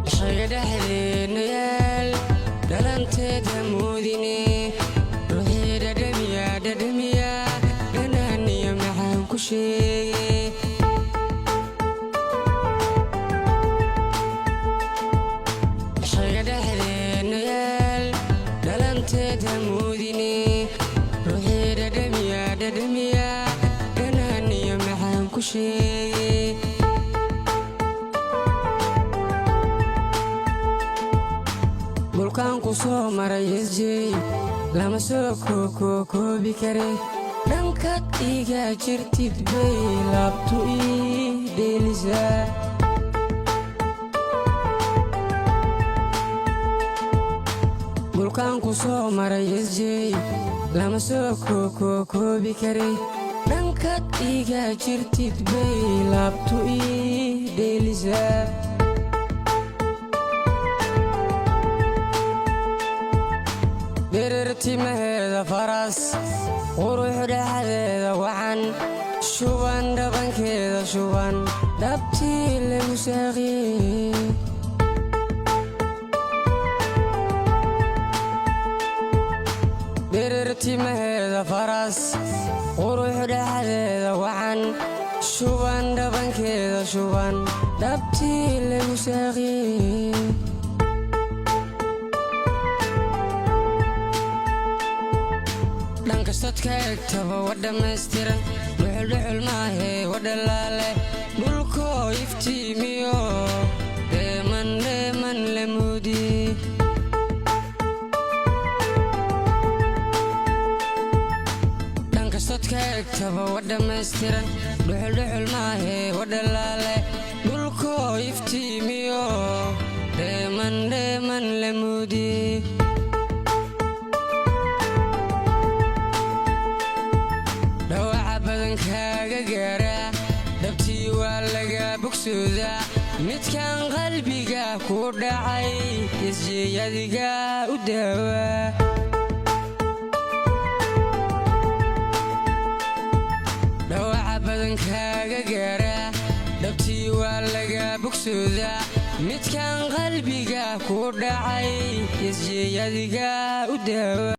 شيدا حذينيال دلنتي دموديني روحي ددميا دناني معان كشي شيدا حذينيال دلنتي دموديني روحي ددميا دناني معان كشي Bulkanku soo maray isjey lama soo koobi kare dhankaad iga jirtid bay laabtu ii dheelisaa Bulkanku soo maray isjey lama soo koobi kare dhankaad iga jirtid bay laabtu ii dheelisaa دررتي مهدا فرس وروح دحديدا وعن شوبان دبنكيدا شوبان دبتي لمساقي دررتي مهدا فرس وروح دحديدا وعن شوبان دبنكيدا شوبان دبتي لمساقي كستك اكتب ودمستر دحل ماهي ودلاله دولكو يفتيميو ديمن لمودي كستك اكتب ودمستر دحل ماهي ودلاله دولكو يفتيميو ديمن لمودي kaaga gaara dabtii waa laga bogsuda midkan qalbiga ku dhacay isjiyadiga u daawa dhawaca badan kaaga gaara dabtii waa laga bogsuda midkan qalbiga ku dhacay isjiyadiga u daawa